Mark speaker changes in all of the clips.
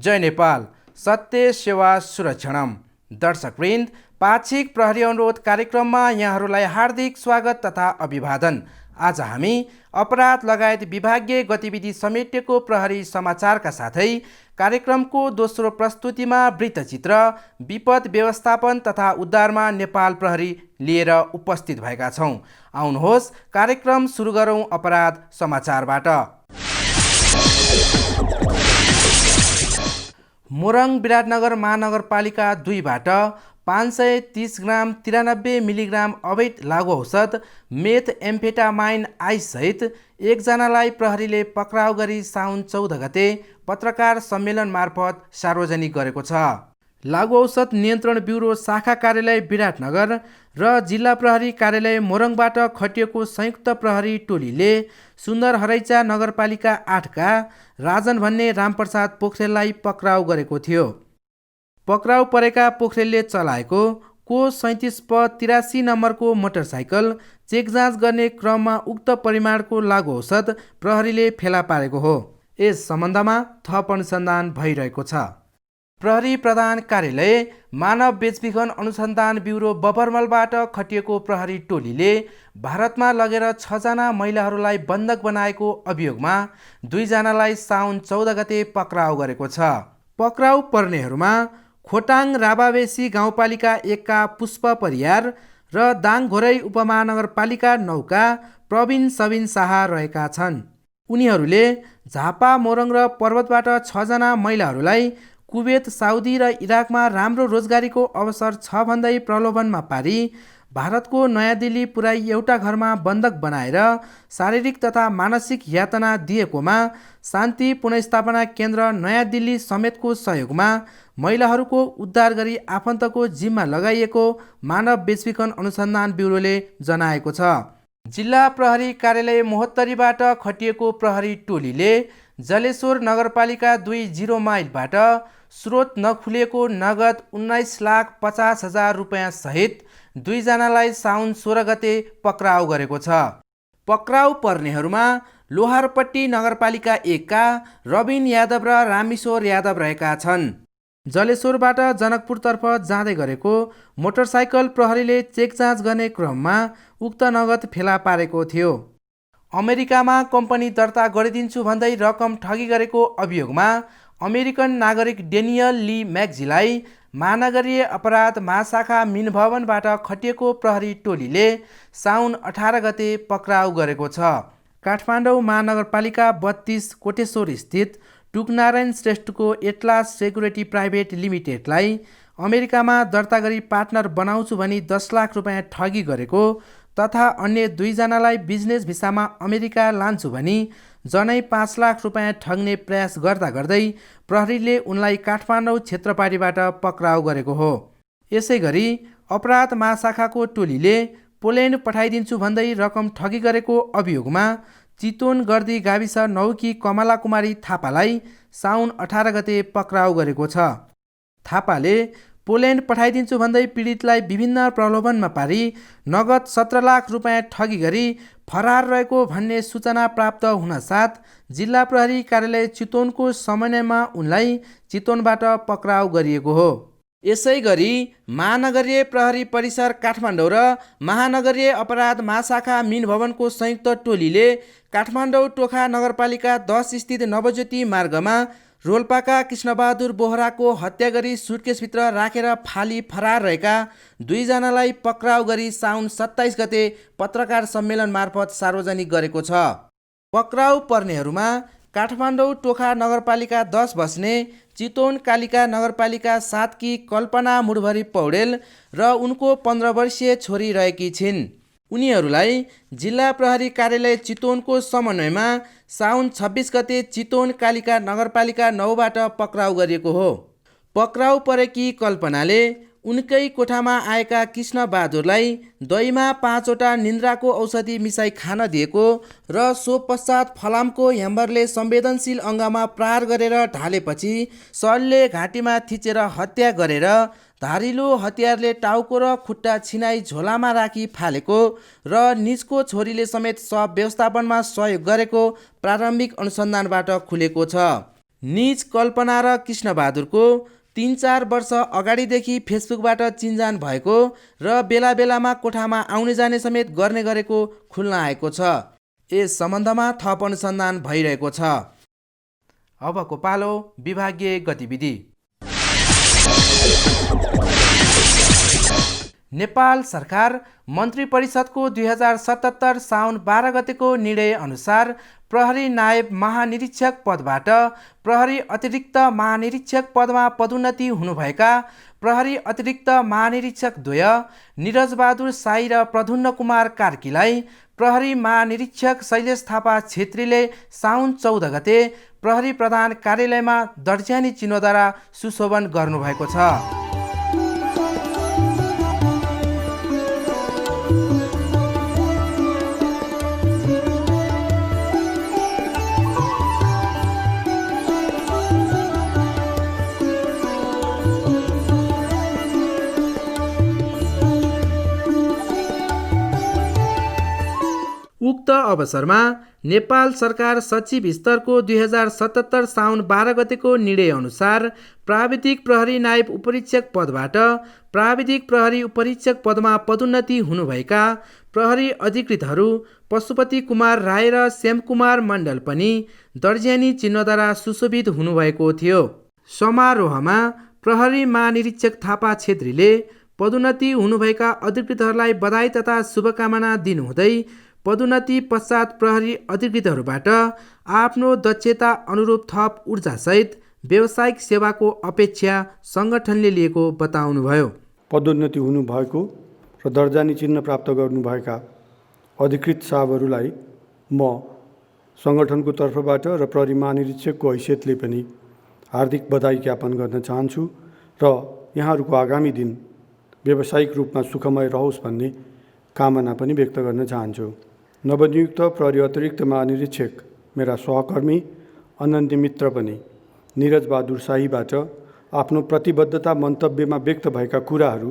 Speaker 1: जय नेपाल, सत्य सेवा सुरक्षणम। दर्शकवृन्द, पाक्षिक प्रहरी अनुरोध कार्यक्रममा यहाँहरूलाई हार्दिक स्वागत तथा अभिवादन। आज हामी अपराध लगायत विभागीय गतिविधि समेटेको प्रहरी समाचारका साथै कार्यक्रमको दोस्रो प्रस्तुतिमा वृत्तचित्र, विपद व्यवस्थापन तथा उद्धारमा नेपाल प्रहरी लिएर उपस्थित भएका छौँ। आउनुहोस् कार्यक्रम सुरु गरौँ अपराध समाचारबाट। मोरङ विराटनगर महानगरपालिका 2बाट 530 ग्राम 93 मिलिग्राम अवैध लागु औषध मेथ एम्फेटामाइन आइसहित एकजनालाई प्रहरीले पक्राउ गरी साउन 14 गते पत्रकार सम्मेलन मार्फत सार्वजनिक गरेको छ। लागु औषध नियन्त्रण ब्युरो शाखा कार्यालय विराटनगर र जिल्ला प्रहरी कार्यालय मोरङबाट खटिएको संयुक्त प्रहरी टोलीले सुन्दर हरैचा नगरपालिका 8का राजन भन्ने रामप्रसाद पोखरेललाई पक्राउ गरेको थियो। पक्राउ परेका पोखरेलले चलाएको को 37 प 83 नम्बरको मोटरसाइकल चेक जाँच गर्ने क्रममा उक्त परिमाणको लागु औषध प्रहरीले फेला पारेको हो। यस सम्बन्धमा थप अनुसन्धान भइरहेको छ। प्रहरी प्रधान कार्यालय मानव बेचबिखन अनुसन्धान ब्युरो बबरमलबाट खटिएको प्रहरी टोलीले भारतमा लगेर 6 जना महिलाहरूलाई बन्धक बनाएको अभियोगमा 2 जनालाई साउन 14 गते पक्राउ गरेको छ। पक्राउ पर्नेहरूमा खोटाङ राबावेसी गाउँपालिका 1 का पुष्प परियार र दाङघोरै उपमहानगरपालिका 9 का प्रवीण सबिन शाह रहेका छन्। उनीहरूले झापा, मोरङ र पर्वतबाट 6 जना महिलाहरूलाई कुवेत, साउदी र इराकमा राम्रो रोजगारीको अवसर छ भन्दै प्रलोभनमा पारी भारतको नयाँ दिल्ली पुर्याई एउटा घरमा बन्धक बनाएर शारीरिक तथा मानसिक यातना दिएकोमा शान्ति पुनर्स्थापना केन्द्र नयाँ दिल्ली समेतको सहयोगमा महिलाहरूको उद्धार गरी आफन्तको जिम्मा लगाइएको मानव बेचबिखन अनुसन्धान ब्युरोले जनाएको छ। जिल्ला प्रहरी कार्यालय मोहत्तरीबाट खटिएको प्रहरी टोलीले जलेश्वर नगरपालिका 2 0 माइलबाट स्रोत नखुलेको नगद 19,50,000 रुपियाँ सहित 2 जनालाई साउन 16 गते पक्राउ गरेको छ। पक्राउ पर्नेहरूमा लोहारपट्टी नगरपालिका 1 का रबिन यादव र रामेश्वर यादव रहेका छन्। जलेश्वरबाट जनकपुरतर्फ जाँदै गरेको मोटरसाइकल प्रहरीले चेक जाँच गर्ने क्रममा उक्त नगद फेला पारेको थियो। अमेरिकामा कम्पनी दर्ता गरिदिन्छु भन्दै रकम ठगी गरेको अभियोगमा अमेरिकन नागरिक डेनियल ली म्याक्जीलाई महानगरीय अपराध महाशाखा मिन भवनबाट खटिएको प्रहरी टोलीले साउन 18 गते पक्राउ गरेको छ। काठमाडौँ महानगरपालिका 32 कोटेश्वर स्थित टुकनारायण श्रेष्ठको एटलास सेक्युरिटी प्राइभेट लिमिटेडलाई अमेरिकामा दर्ता गरी पार्टनर बनाउँछु भनी 10 लाख रुपियाँ ठगी गरेको तथा अन्य 2 जनालाई बिजनेस भिसामा अमेरिका लान्छु भनी जनै 5 लाख रुपियाँ ठग्ने प्रयास गर्दा गर्दै प्रहरीले उनलाई काठमाडौँ क्षेत्रपाटीबाट पक्राउ गरेको हो। यसै गरी अपराध महाशाखाको टोलीले पोल्यान्ड पठाइदिन्छु भन्दै रकम ठगी गरेको अभियोगमा चितवन गर्दी गाविस 9 की कमला कुमारी थापालाई साउन 18 गते पक्राउ गरेको छ। थापाले पोल्यान्ड पठाइदिन्छु भन्दै पीडितलाई विभिन्न प्रलोभनमा पारी नगद 17 लाख रुपियाँ ठगी गरी फरार रहेको भन्ने सूचना प्राप्त हुनसाथ जिल्ला प्रहरी कार्यालय चितवनको समन्वयमा उनलाई चितवनबाट पक्राउ गरिएको हो। यसै गरी महानगरीय प्रहरी परिसर काठमाडौँ र महानगरीय अपराध महाशाखा मिन भवनको संयुक्त टोलीले काठमाडौँ टोखा नगरपालिका 10 स्थित नवज्योति मार्गमा रोल्पाका कृष्णबहादुर बोहराको हत्या गरी सुटकेसभित्र राखेर फाली फरार रहेका 2 जनालाई पक्राउ गरी साउन 27 गते पत्रकार सम्मेलन मार्फत सार्वजनिक गरेको छ। पक्राउ पर्नेहरूमा काठमाडौँ टोखा नगरपालिका 10 बस्ने चितवन कालिका नगरपालिका 7 की कल्पना मुडभरी पौडेल र उनको 15 वर्षीय छोरी रहेकी छिन्। उनीहरूलाई जिल्ला प्रहरी कार्यालय चितवनको समन्वयमा साउन 26 गते चितवन कालिका नगरपालिका 9बाट पक्राउ गरिएको हो। पक्राउ परेकी कल्पनाले उनकै कोठामा आएका कृष्ण बहादुरलाई दहीमा 5 वटा निन्द्राको औषधि मिसाई खान दिएको र सो पश्चात फलामको ह्याम्बरले संवेदनशील अङ्गमा प्रहार गरेर ढालेपछि शलले घाँटीमा थिचेर हत्या गरेर धारिलो हतियारले टाउको र खुट्टा छिनाई झोलामा राखी फालेको र निजको छोरीले समेत शव व्यवस्थापनमा सहयोग गरेको प्रारम्भिक अनुसन्धानबाट खुलेको छ। निज कल्पना र कृष्णबहादुरको 3-4 वर्ष अगाडिदेखि फेसबुकबाट चिन्जान भएको र बेला बेलामा कोठामा आउने जाने समेत गर्ने गरेको खुल्न आएको छ। यस सम्बन्धमा थप अनुसन्धान भइरहेको छ। अबको पालो विभागीय गतिविधि। नेपाल सरकार मन्त्री परिषदको 2077 साउन 12 गतेको निर्णय अनुसार प्रहरी नायब महानिरीक्षक पदबाट प्रहरी अतिरिक्त महानिरीक्षक पदमा पदोन्नति हुनुभएका प्रहरी अतिरिक्त महानिरीक्षक द्वय निरजबहादुर साई र प्रधुन्न कुमार कार्कीलाई प्रहरी महानिरीक्षक शैलेश थापा छेत्रीले साउन 14 गते प्रहरी प्रधान कार्यालयमा दर्ज्यानी चिन्हद्वारा सुशोभन गर्नुभएको छ। उक्त अवसरमा नेपाल सरकार सचिव स्तरको 2077 साउन 12 गतेको निर्णय अनुसार प्राविधिक प्रहरी नायब उपरीक्षक पदबाट प्राविधिक प्रहरी उपरीक्षक पदमा पदोन्नति हुनुभएका प्रहरी अधिकृतहरू पशुपति कुमार राय र श्यामकुमार मण्डल पनि दर्ज्यानी चिन्हद्वारा सुशोभित हुनुभएको थियो। समारोहमा प्रहरी महानिरीक्षक थापा छेत्रीले पदोन्नति हुनुभएका अधिकृतहरूलाई बधाई तथा शुभकामना दिनुहुँदै पदोन्नति पश्चात प्रहरी अधिकृतहरूबाट आफ्नो दक्षता अनुरूप थप ऊर्जासहित व्यावसायिक सेवाको अपेक्षा सङ्गठनले लिएको बताउनुभयो।
Speaker 2: पदोन्नति हुनुभएको र दर्जानी चिन्ह प्राप्त गर्नुभएका अधिकृत साहबहरूलाई म सङ्गठनको तर्फबाट र प्रहरी महानिरीक्षकको हैसियतले पनि हार्दिक बधाई ज्ञापन गर्न चाहन्छु र यहाँहरूको आगामी दिन व्यावसायिक रूपमा सुखमय रहोस् भन्ने कामना पनि व्यक्त गर्न चाहन्छु। नवनियुक्त प्रहरी अतिरिक्त महानिरीक्षक मेरा सहकर्मी अनन्य मित्र पनि निरजबहादुर शाहीबाट आफ्नो प्रतिबद्धता मन्तव्यमा व्यक्त भएका कुराहरू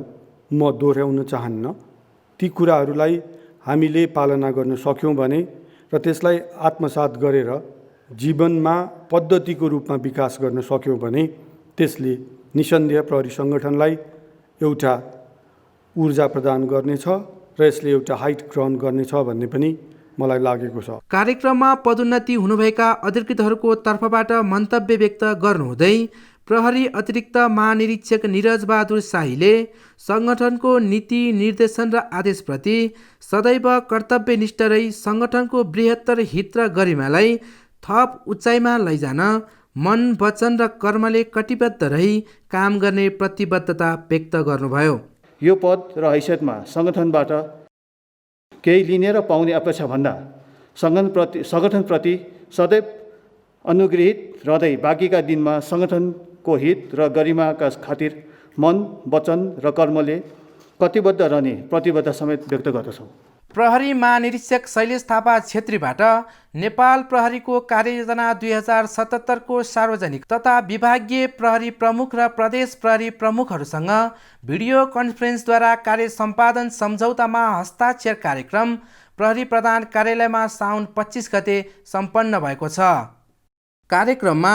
Speaker 2: म दोहोऱ्याउन चाहन्न। ती कुराहरूलाई हामीले पालना गर्न सक्यौँ भने र त्यसलाई आत्मसात गरेर जीवनमा पद्धतिको रूपमा विकास गर्न सक्यौँ भने त्यसले निसन्देह प्रहरी सङ्गठनलाई एउटा ऊर्जा प्रदान गर्नेछ र यसले एउटा हाइट ग्रहण गर्नेछ भन्ने पनि मलाई लागेको छ।
Speaker 1: कार्यक्रममा पदोन्नति हुनुभएका अधिकृतहरूको तर्फबाट मन्तव्य व्यक्त गर्नुहुँदै प्रहरी अतिरिक्त महानिरीक्षक निरजबहादुर शाहीले सङ्गठनको नीति निर्देशन र आदेशप्रति सदैव कर्तव्यनिष्ठ रही सङ्गठनको बृहत्तर हित र गरिमालाई थप उचाइमा लैजान मन वचन र कर्मले कटिबद्ध रही काम गर्ने प्रतिबद्धता व्यक्त गर्नुभयो।
Speaker 3: यो पद र हैसियतमा सङ्गठनबाट केही लिने र पाउने अपेक्षा भन्दा सङ्गठनप्रति सदैव अनुग्रहित रहँदै बाँकीका दिनमा सङ्गठनको हित र गरिमाका खातिर मन वचन र कर्मले कटिबद्ध रहने प्रतिबद्धता समेत व्यक्त गर्दछौँ।
Speaker 1: प्रहरी महानिरीक्षक शैलेश थापा छेत्रीबाट नेपाल प्रहरीको कार्ययोजना 2077 को सार्वजनिक तथा विभागीय प्रहरी प्रमुख र प्रदेश प्रहरी प्रमुखहरूसँग भिडियो कन्फरेन्सद्वारा कार्य सम्पादन सम्झौतामा हस्ताक्षर कार्यक्रम प्रहरी प्रधान कार्यालयमा साउन 25 गते सम्पन्न भएको छ। कार्यक्रममा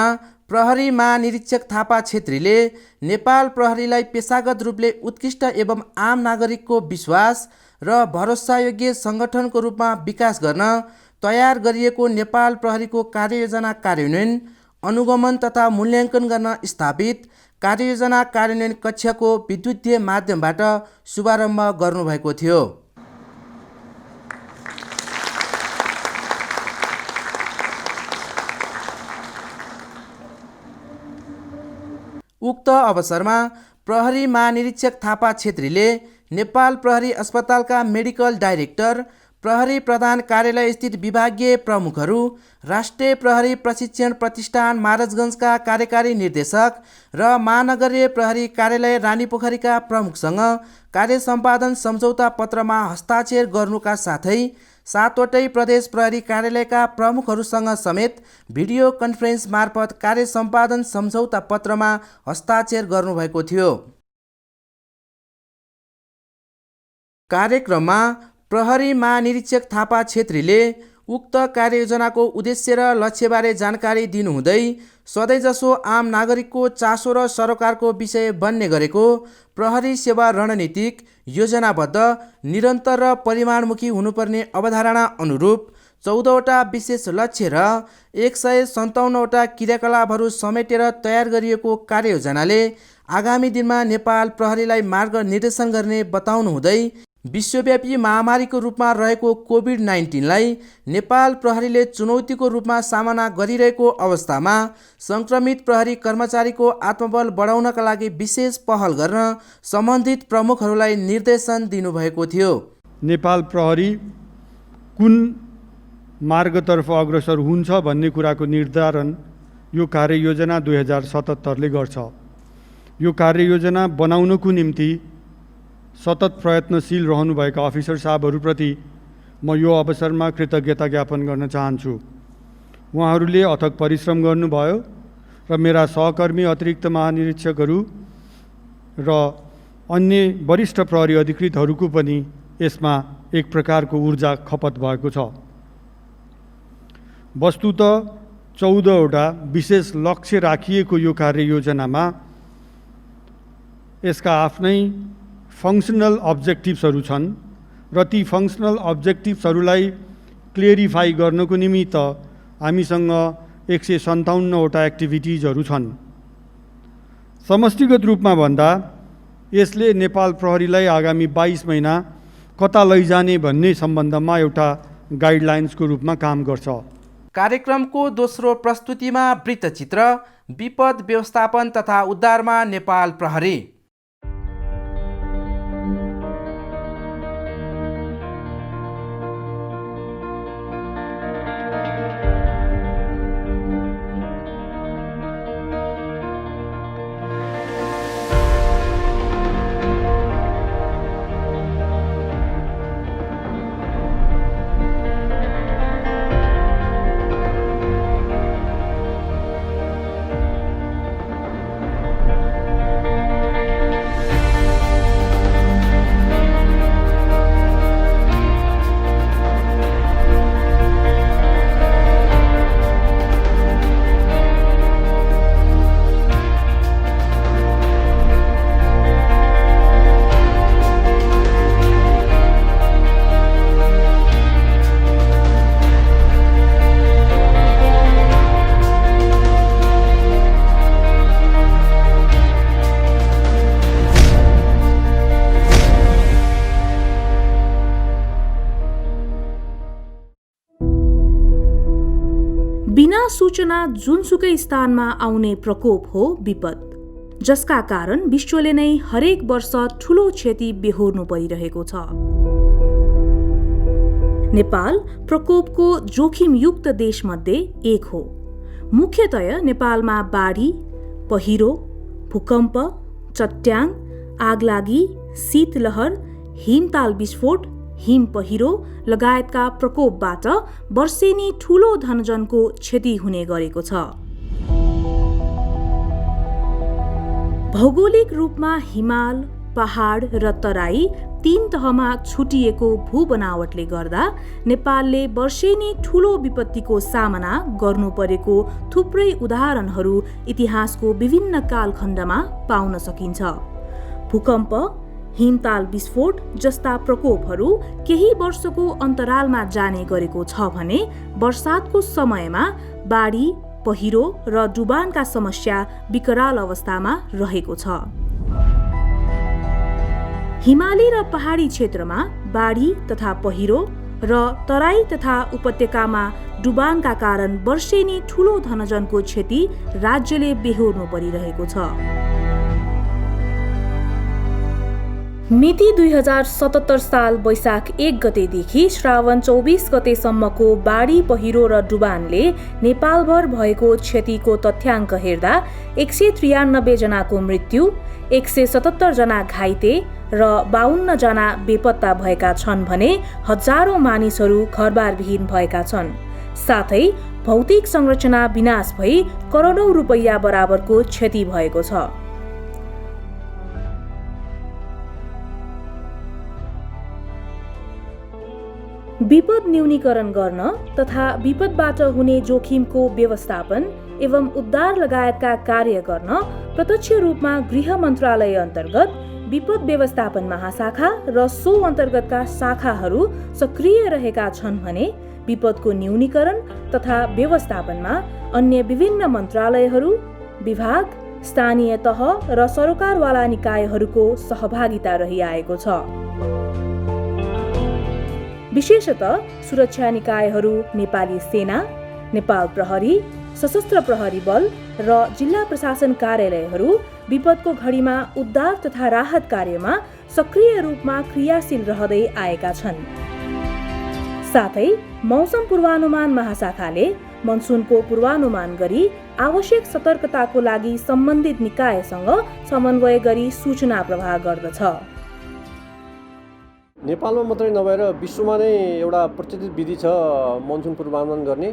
Speaker 1: प्रहरी महानिरीक्षक थापा छेत्रीले नेपाल प्रहरीलाई पेशागत रूपले उत्कृष्ट एवं आम नागरिकको विश्वास र भरोसायोग्य सङ्गठनको रूपमा विकास गर्न तयार गरिएको नेपाल प्रहरीको कार्ययोजना कार्यान्वयन अनुगमन तथा मूल्याङ्कन गर्न स्थापित कार्ययोजना कार्यान्वयन कक्षको विद्युतीय माध्यमबाट शुभारम्भ गर्नुभएको थियो। उक्त अवसरमा प्रहरी महानिरीक्षक थापा छेत्रीले नेपाल प्रहरी अस्पतालका मेडिकल डाइरेक्टर, प्रहरी प्रधान कार्यालय स्थित विभागीय प्रमुखहरू, राष्ट्रिय प्रहरी प्रशिक्षण प्रतिष्ठान महाराजगञ्जका कार्यकारी निर्देशक र महानगरीय प्रहरी कार्यालय रानीपोखरीका प्रमुखसँग कार्य सम्पादन सम्झौता पत्रमा हस्ताक्षर गर्नुका साथै 7वटै प्रदेश प्रहरी कार्यालयका प्रमुखहरूसँग समेत भिडियो कन्फरेन्स मार्फत कार्य सम्पादन सम्झौता पत्रमा हस्ताक्षर गर्नुभएको थियो। कार्यक्रममा प्रहरी महानिरीक्षक थापा छेत्रीले उक्त कार्ययोजनाको उद्देश्य र लक्ष्यबारे जानकारी दिनुहुँदै सधैँजसो आम नागरिकको चासो र सरोकारको विषय बन्ने गरेको प्रहरी सेवा रणनीतिक, योजनाबद्ध, निरन्तर र परिमाणमुखी हुनुपर्ने अवधारणा अनुरूप 14वटा विशेष लक्ष्य र 157वटा क्रियाकलापहरू समेटेर तयार गरिएको कार्ययोजनाले आगामी दिनमा नेपाल प्रहरीलाई मार्गनिर्देशन गर्ने बताउनुहुँदै विश्वव्यापी महामारीको रूपमा रहेको कोभिड-19लाई नेपाल प्रहरीले चुनौतीको रूपमा सामना गरिरहेको अवस्थामा सङ्क्रमित प्रहरी कर्मचारीको आत्मबल बढाउनका लागि विशेष पहल गर्न सम्बन्धित प्रमुखहरूलाई निर्देशन दिनुभएको थियो।
Speaker 2: नेपाल प्रहरी कुन मार्गतर्फ अग्रसर हुन्छ भन्ने कुराको निर्धारण यो कार्ययोजना 2077ले गर्छ। यो कार्ययोजना बनाउनको निम्ति सतत प्रयत्नशील रहनुभएका अफिसर साहबहरूप्रति म यो अवसरमा कृतज्ञता ज्ञापन गर्न चाहन्छु। उहाँहरूले अथक परिश्रम गर्नुभयो र मेरा सहकर्मी अतिरिक्त महानिरीक्षकहरू र अन्य वरिष्ठ प्रहरी अधिकृतहरूको पनि यसमा एक प्रकारको ऊर्जा खपत भएको छ। वस्तुतः 14वटा विशेष लक्ष्य राखिएको यो कार्ययोजनामा यसका आफ्नै फङ्सनल अब्जेक्टिभ्सहरू छन् र ती फङ्सनल अब्जेक्टिभ्सहरूलाई क्लियरिफाई गर्नको निमित्त हामीसँग 157वटा एक्टिभिटिजहरू छन्। समष्टिगत रूपमा भन्दा यसले नेपाल प्रहरीलाई आगामी 22 महिना कता लैजाने भन्ने सम्बन्धमा एउटा गाइडलाइन्सको रूपमा काम गर्छ।
Speaker 1: कार्यक्रमको दोस्रो प्रस्तुतिमा वृत्तचित्र, विपद व्यवस्थापन तथा उद्धारमा नेपाल प्रहरी।
Speaker 4: बिना सूचना जुनसुकै स्थानमा आउने प्रकोप हो विपद, जसका कारण विश्वले नै हरेक वर्ष ठूलो क्षति बेहोर्नु परिरहेको छ। नेपाल प्रकोपको जोखिमयुक्त देशमध्ये एक हो। मुख्यतया नेपालमा बाढी, पहिरो, भूकम्प, चट्याङ, आगलागी, शीतलहर, हिमताल विस्फोट, हिम पहिरो लगायतका प्रकोपबाट वर्षेनी ठूलो धनजनको क्षति हुने गरेको छ। भौगोलिक रूपमा हिमाल, पहाड र तराई 3 तहमा छुटिएको भूबनावटले गर्दा नेपालले वर्षेनी ठूलो विपत्तिको सामना गर्नु परेको थुप्रै उदाहरणहरू इतिहासको विभिन्न कालखण्डमा पाउन सकिन्छ। भूकम्प, हिमताल विस्फोट जस्ता प्रकोपहरू केही वर्षको अन्तरालमा जाने गरेको छ भने वर्षातको समयमा बाढी, पहिरो र डुबानका समस्या विकराल अवस्थामा रहेको छ। हिमाली र पहाडी क्षेत्रमा बाढी तथा पहिरो र तराई तथा उपत्यकामा डुबानका कारण वर्षेनी ठूलो धनजनको क्षति राज्यले बेहोर्नु परिरहेको छ। मिति 2077 साल वैशाख 1 गतेदेखि श्रावण 24 गतेसम्मको बाढी, पहिरो र डुबानले नेपालभर भएको क्षतिको तथ्याङ्क हेर्दा 193 जनाको मृत्यु, 177 जना घाइते र 52 जना बेपत्ता भएका छन् भने हजारौं मानिसहरू घरबारविहीन भएका छन्। साथै भौतिक संरचना विनाश भई करोडौं रुपैयाँ बराबरको क्षति भएको छ। विपद न्यूनीकरण गर्न तथा विपदबाट हुने जोखिमको व्यवस्थापन एवं उद्धार लगायतका कार्य गर्न प्रत्यक्ष रूपमा गृह मन्त्रालय अन्तर्गत विपद व्यवस्थापन महाशाखा र सो अन्तर्गतका शाखाहरू सक्रिय रहेका छन् भने विपदको न्यूनीकरण तथा व्यवस्थापनमा अन्य विभिन्न मन्त्रालयहरू, विभाग, स्थानीय तह र सरकारवाला निकायहरूको सहभागिता रहिआएको छ। विशेषतः सुरक्षा निकायहरू नेपाली सेना, नेपाल प्रहरी, सशस्त्र प्रहरी बल र जिल्ला प्रशासन कार्यालयहरू विपदको घडीमा उद्धार तथा राहत कार्यमा सक्रिय रूपमा क्रियाशील रहँदै आएका छन्। साथै मौसम पूर्वानुमान महाशाखाले मनसुनको पूर्वानुमान गरी आवश्यक सतर्कताको लागि सम्बन्धित निकायसँग समन्वय गरी सूचना प्रवाह गर्दछ।
Speaker 5: नेपालमा मात्रै नभएर विश्वमा नै एउटा प्रचलित विधि छ मनसुन पूर्वानुमान गर्ने।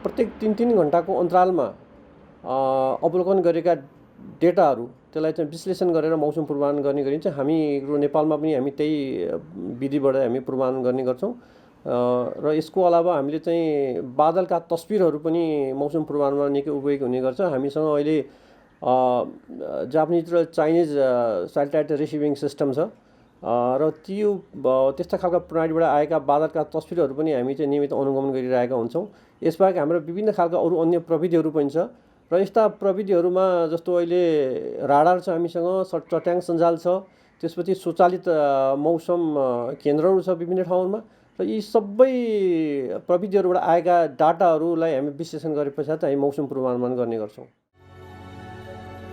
Speaker 5: प्रत्येक 3-3 घण्टाको अन्तरालमा अवलोकन गरेका डेटाहरू त्यसलाई चाहिँ विश्लेषण गरेर मौसम पूर्वानुमान गर्ने गरिन्छ। हामीहरू नेपालमा पनि हामी त्यही विधिबाट हामी पूर्वानुमान गर्ने गर्छौँ। र यसको अलावा हामीले चाहिँ बादलका तस्बिरहरू पनि मौसम पूर्वानुमान निकै उपयोगी हुने गर्छ। हामीसँग अहिले जापानिज र चाइनिज स्याटेलाइट रिसिभिङ सिस्टम छ र त्यो त्यस्ता खालका प्रणालीबाट आएका बादलका तस्बिरहरू पनि हामी चाहिँ नियमित अनुगमन गरिरहेका हुन्छौँ। यसबाहेक हाम्रो विभिन्न खालका अरू अन्य प्रविधिहरू पनि छ र यस्ता प्रविधिहरूमा जस्तो अहिले राडार छ हामीसँग, चट्याङ सञ्जाल छ, त्यसपछि स्वचालित मौसम केन्द्रहरू छ विभिन्न ठाउँमा र यी सबै प्रविधिहरूबाट आएका डाटाहरूलाई हामी विश्लेषण गरे पश्चात हामी मौसम पूर्वानुमान गर्ने गर्छौँ।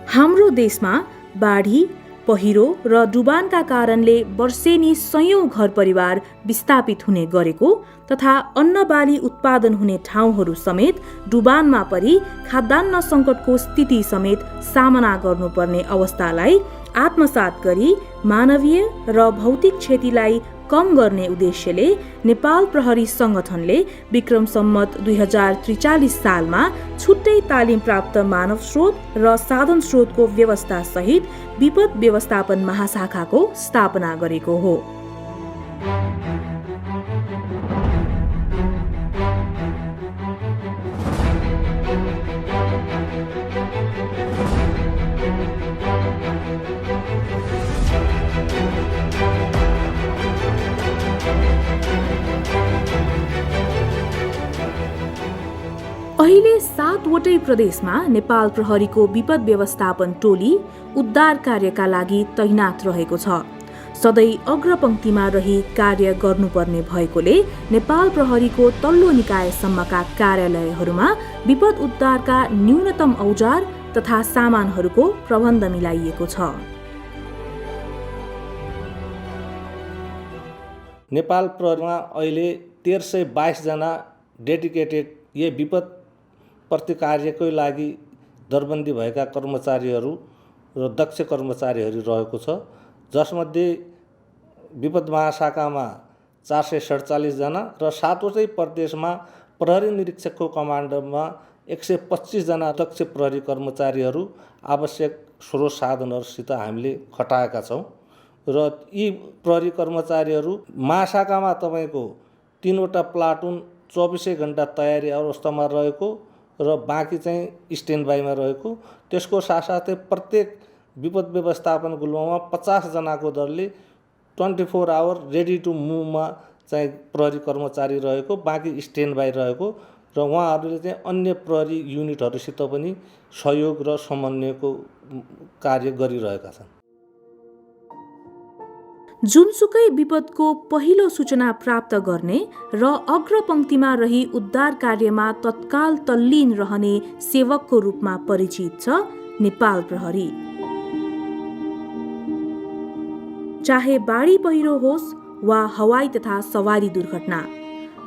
Speaker 4: हाम्रो देशमा बाढी, पहिरो र डुबानका कारणले वर्षेनी सयौं घर परिवार विस्थापित हुने गरेको तथा अन्न बाली उत्पादन हुने ठाउँहरू समेत डुबानमा परि खाद्यान्न सङ्कटको स्थिति समेत सामना गर्नुपर्ने अवस्थालाई आत्मसात गरी मानवीय र भौतिक क्षतिलाई कम गर्ने उद्देश्यले नेपाल प्रहरी संगठनले विक्रम सम्मत 2043 सालमा छुट्टै तालिम प्राप्त मानव स्रोत र साधन स्रोतको व्यवस्था सहित विपद व्यवस्थापन महाशाखाको स्थापना गरेको हो। अहिले 7 वटै प्रदेशमा नेपाल प्रहरीको विपद व्यवस्थापन टोली उद्धार कार्यका लागि तैनात रहेको छ। सधैँ अग्रपङ्क्तिमा रही कार्य गर्नुपर्ने भएकोले नेपाल प्रहरीको तल्लो निकायसम्मका कार्यालयहरूमा विपद उद्धारका न्यूनतम औजार तथा सामानहरूको प्रबन्ध मिलाइएको छ।
Speaker 6: नेपाल प्रहरीमा अहिले 1322 जना डेडिकेटेड विपद प्रतिकार्यकै लागि दरबन्दी भएका कर्मचारीहरू र दक्ष कर्मचारीहरू रहेको छ, जसमध्ये विपद महाशाखामा 447 जना र 7 वटै प्रदेशमा प्रहरी निरीक्षकको कमान्डमा 125 जना दक्ष प्रहरी कर्मचारीहरू आवश्यक स्रोत साधनहरूसित हामीले खटाएका छौँ र यी प्रहरी कर्मचारीहरू महाशाखामा तपाईँको 3 वटा प्लाटुन 24 घण्टा तयारी अवस्थामा रहेको र बाँकी चाहिँ स्ट्यान्ड बाईमा रहेको। त्यसको साथसाथै प्रत्येक विपद व्यवस्थापन गुल्ममा 50 जनाको दरले 24 आवर रेडी टु मुभमा चाहिँ प्रहरी कर्मचारी रहेको, बाँकी स्ट्यान्ड बाई रहेको र उहाँहरूले चाहिँ अन्य प्रहरी युनिटहरूसित पनि सहयोग र समन्वयको कार्य गरिरहेका छन्।
Speaker 4: जुनसुकै विपदको पहिलो सूचना प्राप्त गर्ने र अग्रपङ्क्तिमा रही उद्धार कार्यमा तत्काल तल्लीन रहने सेवकको रूपमा परिचित छ नेपाल प्रहरी। चाहे बाढी पहिरो होस् वा हवाई तथा सवारी दुर्घटना,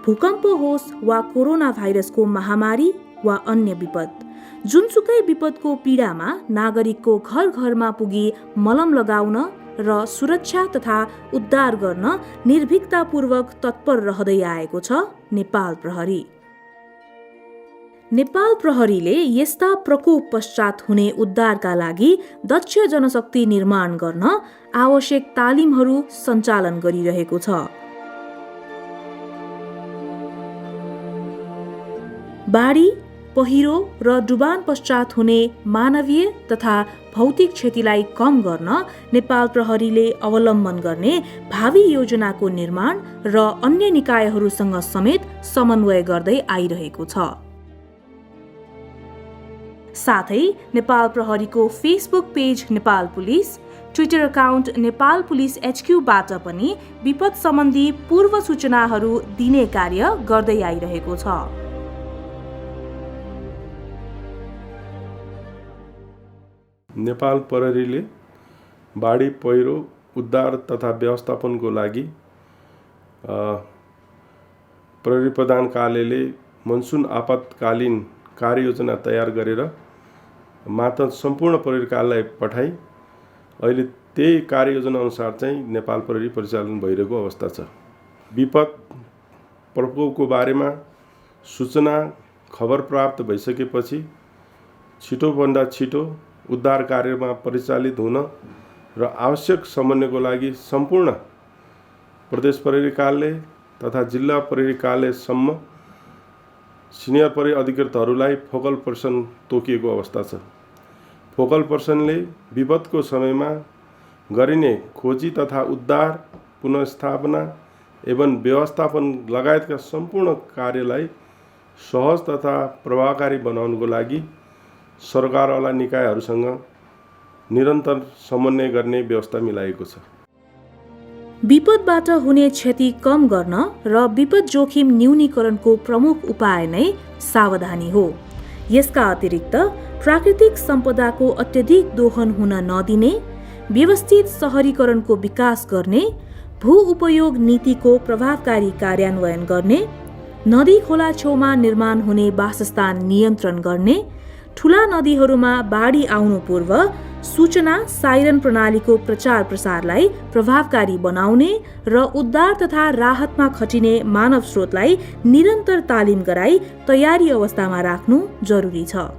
Speaker 4: भूकम्प होस् वा कोरोना भाइरसको महामारी वा अन्य विपद, जुनसुकै विपदको पीडामा नागरिकको घर घरमा पुगी मलम लगाउन र सुरक्षा तथा उद्धार गर्न निर्भीकतापूर्वक तत्पर रहँदै आएको छ नेपाल प्रहरी। नेपाल प्रहरीले यस्ता प्रकोप पश्चात हुने उद्धारका लागि दक्ष जनशक्ति निर्माण गर्न आवश्यक तालिमहरू सञ्चालन गरिरहेको छ। बाढी, पहिरो र डुबान पश्चात हुने मानवीय तथा भौतिक क्षतिलाई कम गर्न नेपाल प्रहरीले अवलम्बन गर्ने भावी योजनाको निर्माण र अन्य निकायहरूसँग समेत समन्वय गर्दै आइरहेको छ। साथै नेपाल प्रहरीको Facebook page Nepal police, Twitter account Nepal police HQ-बाट पनि विपद सम्बन्धी पूर्व सूचनाहरू दिने कार्य गर्दै आइरहेको छ।
Speaker 7: नेपाल प्रहरीले बाढी, पहिरो, उद्धार तथा व्यवस्थापनको लागि प्रहरी प्रधान कार्यालयले मनसुन आपतकालीन कार्ययोजना तयार गरेर मात्र सम्पूर्ण प्रहरी कार्यालय पठाई अहिले त्यही कार्ययोजना अनुसार चाहिँ नेपाल प्रहरी परिचालन भइरहेको अवस्था छ। विपद प्रकोपको बारेमा सूचना खबर प्राप्त भइसकेपछि छिटोभन्दा छिटो उद्धार कार्यमा परिचालित हुन र आवश्यक समन्वयको लागि सम्पूर्ण प्रदेश प्रहरी कार्यालय तथा जिल्ला प्रहरी कार्यालयसम्म सिनियर प्रहरी अधिकृतहरूलाई फोकल पर्सन तोकिएको अवस्था छ। फोकल पर्सनले विपदको समयमा गरिने खोजी तथा उद्धार, पुनर्स्थापना एवं व्यवस्थापन लगायतका सम्पूर्ण कार्यलाई सहज तथा प्रभावकारी बनाउनको लागि सरकारवाला निकायहरूसँग निरन्तर समन्वय गर्ने व्यवस्था मिलाएको छ।
Speaker 4: विपदबाट हुने क्षति कम गर्न र विपद जोखिम न्यूनीकरणको प्रमुख उपाय नै सावधानी हो। यसका अतिरिक्त प्राकृतिक सम्पदाको अत्यधिक दोहन हुन नदिने, व्यवस्थित सहरीकरणको विकास गर्ने, भू उपयोग नीतिको प्रभावकारी कार्यान्वयन गर्ने, नदी खोला छेउमा निर्माण हुने वासस्थान नियन्त्रण गर्ने, ठूला नदीहरूमा बाढी आउनु पूर्व सूचना साइरन प्रणालीको प्रचार प्रसारलाई प्रभावकारी बनाउने र उद्धार तथा राहतमा खटिने मानव स्रोतलाई निरन्तर तालिम गराई तयारी अवस्थामा राख्नु जरुरी छ।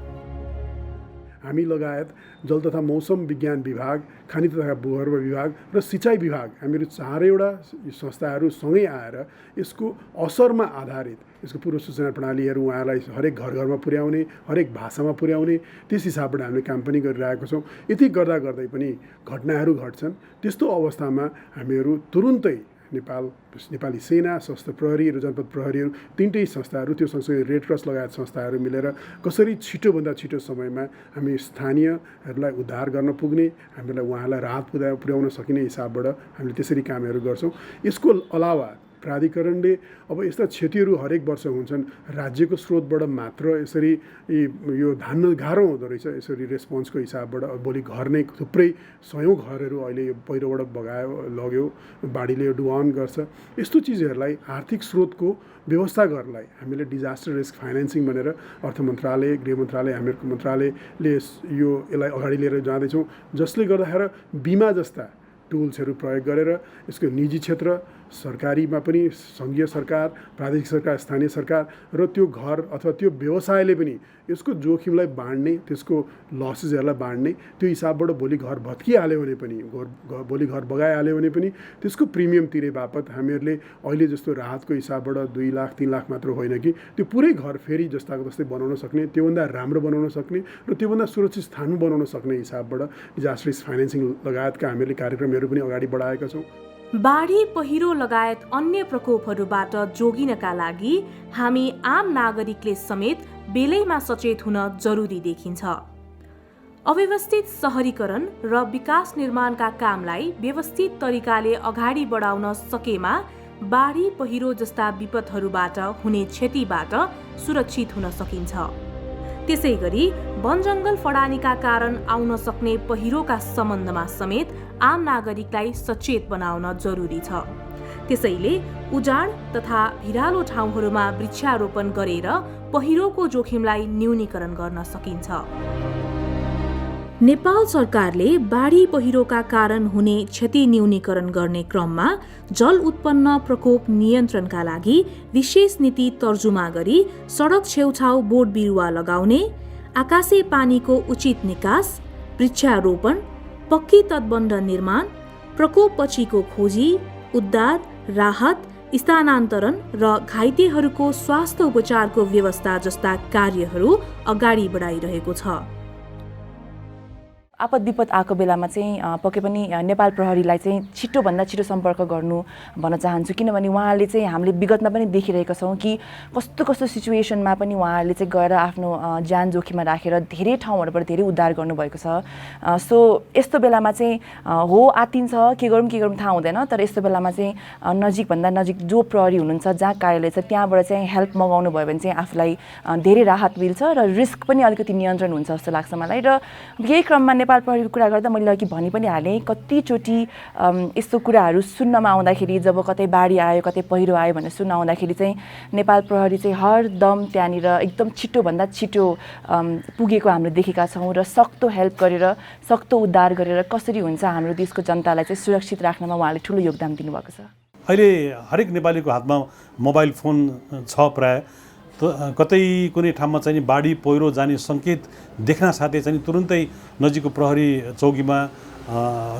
Speaker 2: हामी लगायत जल तथा मौसम विज्ञान विभाग, खानी तथा भूगर्भ विभाग र सिँचाइ विभाग, हामीहरू चारैवटा संस्थाहरू सँगै आएर यसको असरमा आधारित यसको पूर्व सूचना प्रणालीहरू उहाँलाई हरेक घर घरमा पुर्याउने, हरेक भाषामा पुर्याउने, त्यस हिसाबबाट हामीले काम पनि गरिरहेको छौँ। यति गर्दा गर्दै पनि घटनाहरू घट्छन्। त्यस्तो अवस्थामा हामीहरू तुरुन्तै नेपाली सेना, सशस्त्र प्रहरी र जनपद प्रहरीहरू तीनटै संस्थाहरू, त्यो सँगसँगै रेड क्रस लगायत संस्थाहरू मिलेर कसरी छिटोभन्दा छिटो समयमा हामी स्थानीयहरूलाई उद्धार गर्न पुग्ने, हामीलाई उहाँलाई राहत पुर्याउन सकिने हिसाबबाट हामीले त्यसरी कामहरू गर्छौँ। यसको अलावा प्राधिकरणले अब यस्ता क्षतिहरू हरेक वर्ष हुन्छन्, राज्यको स्रोतबाट मात्र यसरी यो धान्न गाह्रो हुँदो रहेछ। यसरी रेस्पोन्सको हिसाबबाट भोलि घर नै थुप्रै 100औं घरहरू अहिले यो पहिरोबाट बगायो लग्यो, बाढीले डुबान गर्छ। यस्तो चिजहरूलाई आर्थिक स्रोतको व्यवस्था गर्नलाई हामीले डिजास्टर रिस्क फाइनेन्सिङ भनेर अर्थ मन्त्रालय, गृह मन्त्रालय, हामीहरूको मन्त्रालयले यसलाई अगाडि लिएर जाँदैछौँ, जसले गर्दाखेरि बिमा जस्ता टुल्सहरू प्रयोग गरेर यसको निजी क्षेत्र, सरकारीमा पनि सङ्घीय सरकार, प्रादेशिक सरकार, स्थानीय सरकार र त्यो घर अथवा त्यो व्यवसायले पनि यसको जोखिमलाई बाँड्ने, त्यसको लसेसहरूलाई बाँड्ने, त्यो हिसाबबाट भोलि घर भत्किहाल्यो भने पनि, भोलि घर बगाइहाल्यो भने पनि त्यसको प्रिमियम तिरे बापत हामीहरूले अहिले जस्तो राहतको हिसाबबाट 2 लाख 3 लाख मात्र होइन कि त्यो पुरै घर फेरि जस्ताको जस्तै बनाउन सक्ने, त्योभन्दा राम्रो बनाउन सक्ने र त्योभन्दा सुरक्षित स्थान बनाउन सक्ने हिसाबबाट डिजास्टर रिस्क फाइनेन्सिङ लगायतका हामीले कार्यक्रमहरू पनि अगाडि बढाएका छौँ।
Speaker 4: बाढी, पहिरो लगायत अन्य प्रकोपहरूबाट जोगिनका लागि हामी आम नागरिकले समेत बेलैमा सचेत हुन जरुरी देखिन्छ। अव्यवस्थित सहरीकरण र विकास निर्माणका कामलाई व्यवस्थित तरिकाले अगाडि बढाउन सकेमा बाढी, पहिरो जस्ता विपदहरूबाट हुने क्षतिबाट सुरक्षित हुन सकिन्छ। त्यसैगरी वन जङ्गल फडानीका कारण आउन सक्ने पहिरोका सम्बन्धमा समेत आम नागरिकलाई सचेत बनाउन जरुरी छ। त्यसैले उजाड तथा भिरालो ठाउँहरूमा वृक्षारोपण गरेर पहिरोको जोखिमलाई न्यूनीकरण गर्न सकिन्छ। नेपाल सरकारले बाढी, पहिरोका कारण हुने क्षति न्यूनीकरण गर्ने क्रममा जल उत्पन्न प्रकोप नियन्त्रणका लागि विशेष नीति तर्जुमा गरी सडक छेउछाउ बोट बिरुवा लगाउने, आकाशे पानीको उचित निकास, वृक्षारोपण, पक्की तटबन्ध निर्माण, प्रकोपपछिको खोजी, उद्धार, राहत स्थानान्तरण र घाइतेहरूको स्वास्थ्य उपचारको व्यवस्था जस्ता कार्यहरू अगाडि बढाइरहेको छ।
Speaker 8: आपद विपद आएको बेलामा चाहिँ पक्कै पनि नेपाल प्रहरीलाई चाहिँ छिटोभन्दा छिटो सम्पर्क गर्नु भन्न चाहन्छु, किनभने उहाँहरूले चाहिँ हामीले विगतमा पनि देखिरहेका छौँ कि कस्तो कस्तो सिचुएसनमा पनि उहाँहरूले चाहिँ गएर आफ्नो ज्यान जोखिममा राखेर धेरै ठाउँहरूबाट धेरै उद्धार गर्नुभएको छ। सो यस्तो बेलामा चाहिँ हो आत्तिन्छ, के गरौँ थाहा हुँदैन, तर यस्तो बेलामा चाहिँ नजिकभन्दा नजिक जो प्रहरी हुनुहुन्छ, जहाँ कार्यालय छ, त्यहाँबाट चाहिँ हेल्प मगाउनु भयो भने चाहिँ आफूलाई धेरै राहत मिल्छ र रिस्क पनि अलिकति नियन्त्रण हुन्छ जस्तो लाग्छ मलाई। र यही क्रममा नेपाल प्रहरीको कुरा गर्दा मैले अघि भनि पनि हालेँ, कतिचोटि यस्तो कुराहरू सुन्नमा आउँदाखेरि, जब कतै बाढी आयो, कतै पहिरो आयो भनेर सुन्न आउँदाखेरि चाहिँ नेपाल प्रहरी चाहिँ हरदम त्यहाँनिर एकदम छिटोभन्दा छिटो पुगेको हामीले देखेका छौँ र सक्दो हेल्प गरेर, सक्दो उद्धार गरेर कसरी हुन्छ हाम्रो देशको जनतालाई चाहिँ सुरक्षित राख्नमा उहाँले ठुलो योगदान दिनुभएको छ।
Speaker 9: अहिले हरेक नेपालीको हातमा मोबाइल फोन छ प्राय, कतै कुनै ठाउँमा चाहिँ बाढी पहिरो जाने सङ्केत देख्न साथै चाहिँ तुरुन्तै नजिकको प्रहरी चौकीमा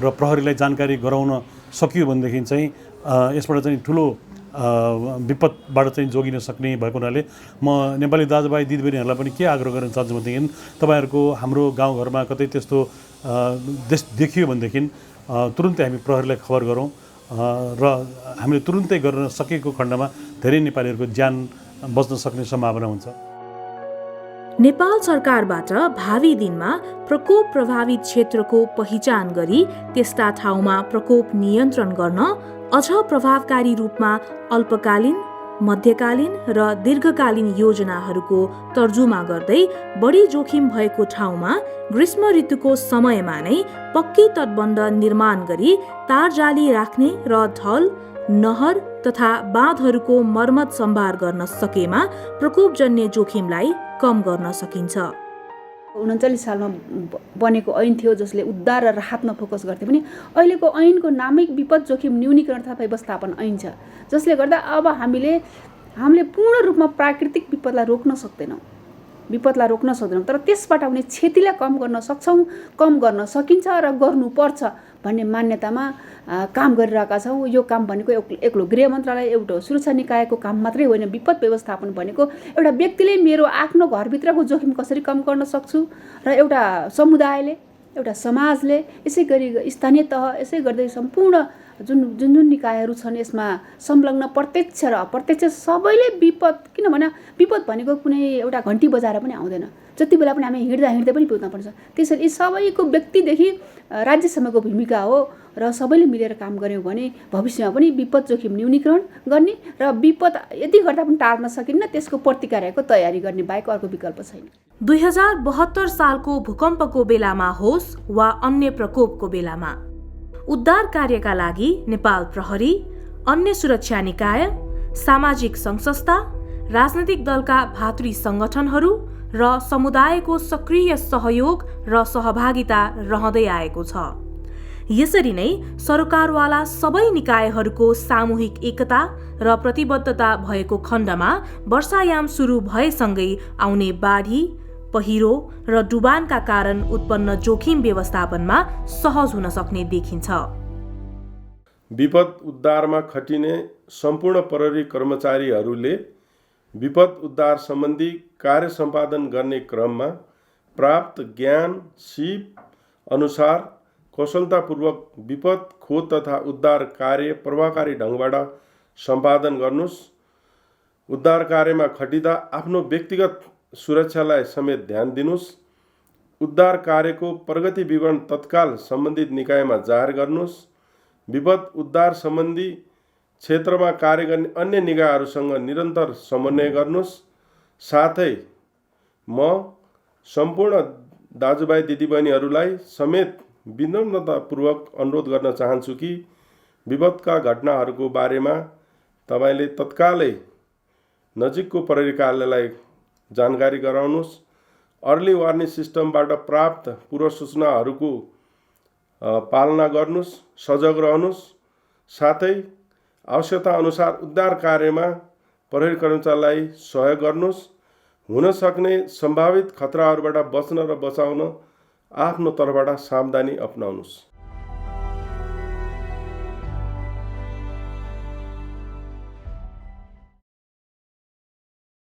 Speaker 9: र प्रहरीलाई जानकारी गराउन सकियो भनेदेखि चाहिँ यसबाट चाहिँ ठुलो विपदबाट चाहिँ जोगिन सक्ने भएको हुनाले म नेपाली दाजुभाइ दिदीबहिनीहरूलाई पनि के आग्रह गर्न चाहन्छु भनेदेखि तपाईँहरूको हाम्रो गाउँघरमा कतै त्यस्तो देखियो भनेदेखि तुरुन्तै हामी प्रहरीलाई खबर गरौँ र हामीले तुरुन्तै गर्न सकेको खण्डमा धेरै नेपालीहरूको ज्यान बच्न सक्ने सम्भावना हुन्छ।
Speaker 4: नेपाल सरकारबाट भावी दिनमा प्रकोप प्रभावित क्षेत्रको पहिचान गरी त्यस्ता ठाउँमा प्रकोप नियन्त्रण गर्न अझ प्रभावकारी रूपमा अल्पकालीन, मध्यकालीन र दीर्घकालीन योजनाहरूको तर्जुमा गर्दै बढी जोखिम भएको ठाउँमा ग्रीष्म ऋतुको समयमा नै पक्की तटबन्ध निर्माण गरी तारजाली राख्ने र ढल, नहर तथा बाँधहरूको मर्मत सम्भार गर्न सकेमा प्रकोपजन्य जोखिमलाई कम गर्न सकिन्छ।
Speaker 10: 39 सालमा बनेको ऐन थियो जसले उद्धार र राहतमा फोकस गर्थे पनि अहिलेको ऐनको नामै विपद जोखिम न्यूनीकरण तथा व्यवस्थापन ऐन छ, जसले गर्दा अब हामीले पूर्ण रूपमा प्राकृतिक विपदलाई रोक्न सक्दैनौँ, तर त्यसबाट आउने क्षतिलाई कम गर्न सक्छौँ, कम गर्न सकिन्छ र गर्नुपर्छ भन्ने मान्यतामा काम गरिरहेका छौँ। यो काम भनेको एक्लो गृह मन्त्रालय, एउटा सुरक्षा निकायको काम मात्रै होइन। विपद व्यवस्थापन भनेको एउटा व्यक्तिले मेरो आफ्नो घरभित्रको जोखिम कसरी कम गर्न सक्छु र एउटा समुदायले, एउटा समाजले, यसै गरी स्थानीय तह, यसै गर्दै सम्पूर्ण जुन निकायहरू छन् यसमा संलग्न प्रत्यक्ष र अप्रत्यक्ष सबैले विपद, किनभने विपद भनेको कुनै एउटा घन्टी बजाएर पनि आउँदैन, जति बेला पनि हामी हिँड्दै पनि पुग्नुपर्छ। त्यसैले यी सबैको व्यक्तिदेखि राज्यसम्मको भूमिका हो र सबैले मिलेर काम गऱ्यौँ भने भविष्यमा पनि विपद जोखिम न्यूनीकरण गर्ने र विपद यदि गर्दा पनि टार्न सकिन्न त्यसको प्रतिकारको तयारी गर्ने बाहेक अर्को विकल्प छैन।
Speaker 4: 2072 सालको भूकम्पको बेलामा होस् वा अन्य प्रकोपको बेलामा उद्धार कार्यका लागि नेपाल प्रहरी, अन्य सुरक्षा निकाय, सामाजिक सङ्घ-संस्था, राजनैतिक दलका भातृ सङ्गठनहरू र समुदायको सक्रिय सहयोग र सहभागिता रहँदै आएको छ। यसरी नै सरकारवाला सबै निकायहरूको सामूहिक एकता र प्रतिबद्धता भएको खण्डमा वर्षायाम सुरु भएसँगै आउने बाढी, पहिरो र डुबानका कारण उत्पन्न जोखिम व्यवस्थापनमा सहज हुन सक्ने देखिन्छ।
Speaker 7: विपद उद्धारमा खटिने सम्पूर्ण प्रहरी कर्मचारीहरूले विपद उद्धार सम्बन्धी कार्य सम्पादन गर्ने क्रममा प्राप्त ज्ञान, सिप अनुसार कौशलतापूर्वक विपद खोज तथा उद्धार कार्य प्रभावकारी ढङ्गबाट सम्पादन गर्नुस्। उद्धार कार्यमा खटिँदा आफ्नो व्यक्तिगत सुरक्षालाई समेत ध्यान दिनुस्। उद्धार कार्यको प्रगति विवरण तत्काल सम्बन्धित निकायमा जाहेर गर्नुस्। विपद उद्धार सम्बन्धी क्षेत्रमा कार्य गर्ने अन्य निकायहरूसँग निरन्तर समन्वय गर्नुस्। साथै म सम्पूर्ण दाजुभाइ दिदीबहिनीहरूलाई समेत विनम्रतापूर्वक अनुरोध गर्न चाहन्छु कि विपदका घटनाहरूको बारेमा तपाईँले तत्कालै नजिकको प्रहरी कार्यालयलाई जानकारी गराउनुहोस्। अर्ली वार्निङ सिस्टमबाट प्राप्त पूर्व सूचनाहरूको पालना गर्नुहोस्, सजग रहनुहोस्। साथै आवश्यकता अनुसार उद्धार कार्यमा प्रहरी कर्मचारीलाई सहयोग गर्नुहोस्। हुन सक्ने सम्भावित खतराहरूबाट बच्न र बचाउन आफ्नो तर्फबाट सावधानी अपनाउनुहोस्।